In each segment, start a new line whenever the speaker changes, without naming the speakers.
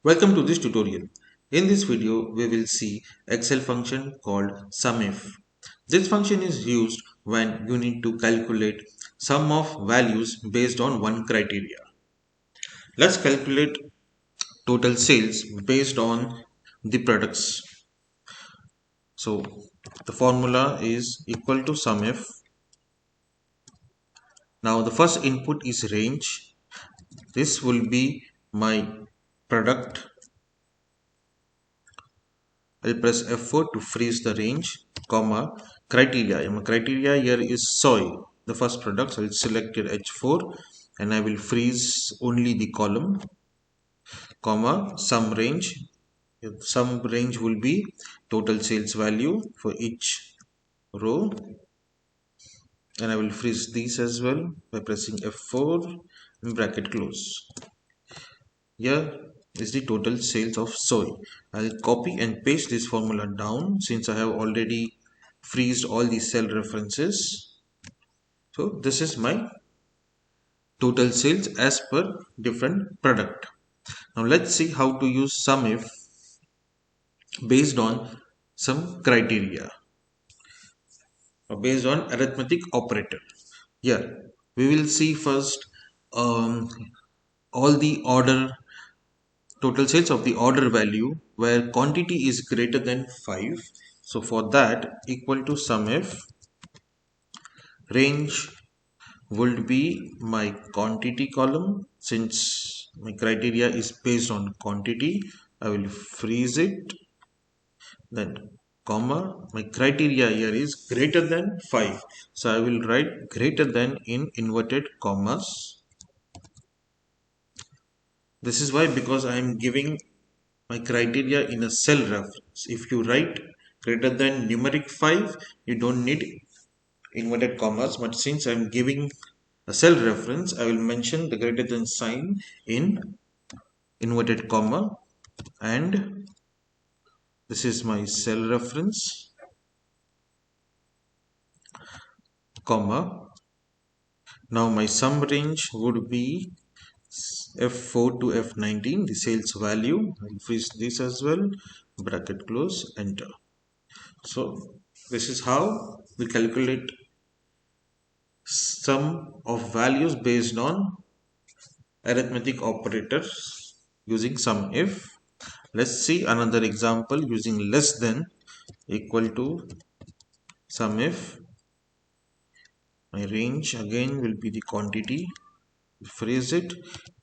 Welcome to this tutorial. In this video, we will see Excel function called Sumif. This function is used when you need to calculate sum of values based on one criteria. Let's calculate total sales based on the products. So the formula is equal to Sumif. Now the first input is range. This will be my product. I'll press F4 to freeze the range, comma, criteria. My criteria here is soy, the first product. So I'll select it H4 and I will freeze only the column, comma, sum range. Sum range will be total sales value for each row. And I will freeze these as well by pressing F4 and bracket close. Here is the total sales of soy. I'll copy and paste this formula down since I have already freezed all the cell references. So this is my total sales as per different product. Now let's see how to use SUMIF based on some criteria or based on arithmetic operator. Here we will see first all the order total sales of the order value where quantity is greater than 5. So for that, equal to SUMIF, range would be my quantity column. Since my criteria is based on quantity, I will freeze it. Then comma, my criteria here is greater than 5. So I will write greater than in inverted commas. This is why, because I am giving my criteria in a cell reference. If you write greater than numeric 5, you don't need inverted commas, but since I am giving a cell reference, I will mention the greater than sign in inverted comma, and this is my cell reference, comma. Now my sum range would be F4 to F19, the sales value. I'll freeze this as well, bracket close, enter. So this is how we calculate sum of values based on arithmetic operators using SUMIF. Let's see another example using less than, equal to SUMIF. My range again will be the quantity. Phrase it,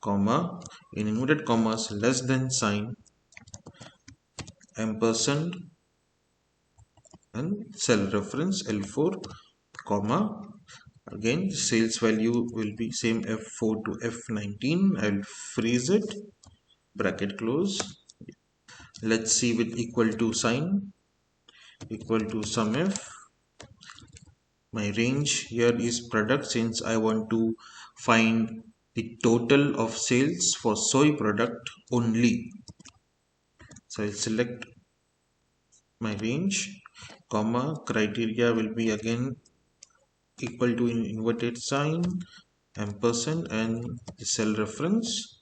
comma, in inverted commas, less than sign, ampersand, and cell reference L4, comma. Again, sales value will be same F4 to F19. I will freeze it, bracket close. Let's see with equal to sign, equal to SUMIF. My range here is product since I want to find the total of sales for soy product only. So I'll select my range, comma, criteria will be again equal to in inverted sign, ampersand, and the cell reference,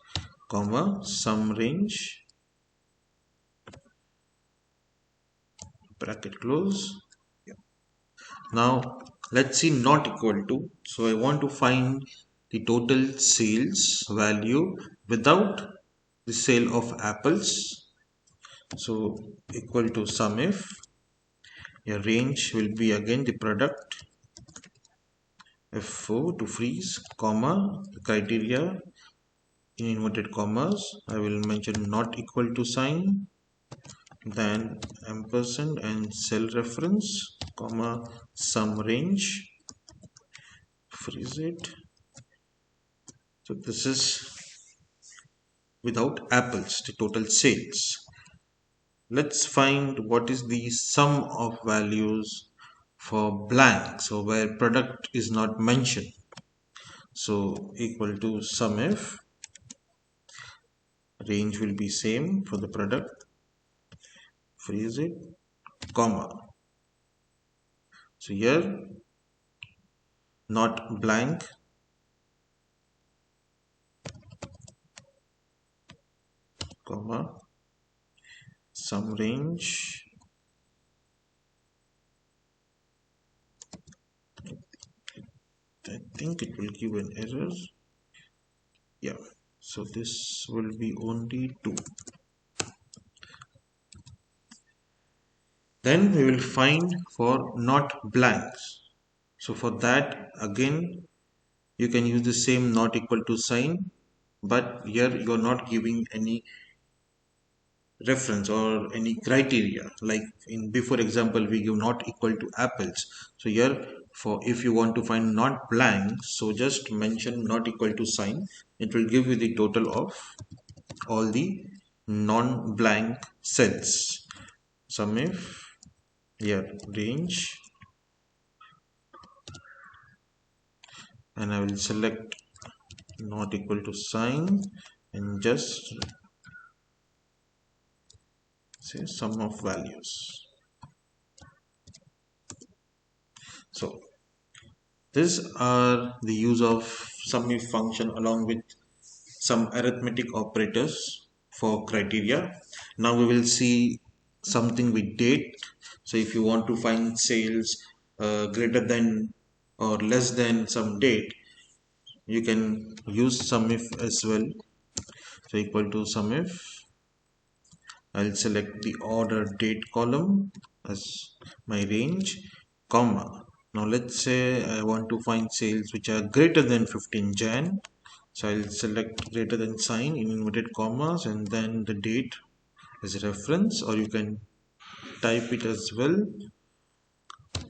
comma, sum range, bracket close. Now let's see not equal to. So I want to find the total sales value without the sale of apples. So equal to SUMIF. Your range will be again the product, F4 to freeze, comma, the criteria in inverted commas. I will mention not equal to sign, then ampersand and cell reference, comma, sum range, freeze it. So this is without apples, the total sales. Let's find what is the sum of values for blank, so where product is not mentioned. So equal to SUMIF, range will be same for the product, freeze it, comma. So here not blank, comma, sum range. I think it will give an error. Yeah, so this will be only 2. Then we will find for not blanks. So for that, again, you can use the same not equal to sign, but here you are not giving any reference or any criteria. Like in before example, we give not equal to apples. So here, for if you want to find not blank, so just mention not equal to sign. It will give you the total of all the non-blank cells. Sum if here range, and I will select not equal to sign and just say sum of values. So these are the use of sum if function along with some arithmetic operators for criteria. Now we will see something with date. So if you want to find sales greater than or less than some date, you can use sum if as well. So equal to sum if, I'll select the order date column as my range, comma. Now let's say I want to find sales which are greater than 15 Jan. So I'll select greater than sign in inverted commas and then the date as a reference, or you can type it as well,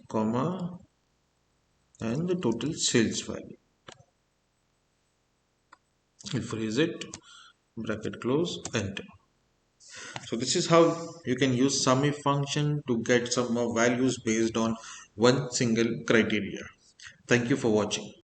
comma, and the total sales value. I'll freeze it, bracket close, enter. So this is how you can use sum if function to get some more values based on one single criteria. Thank you for watching.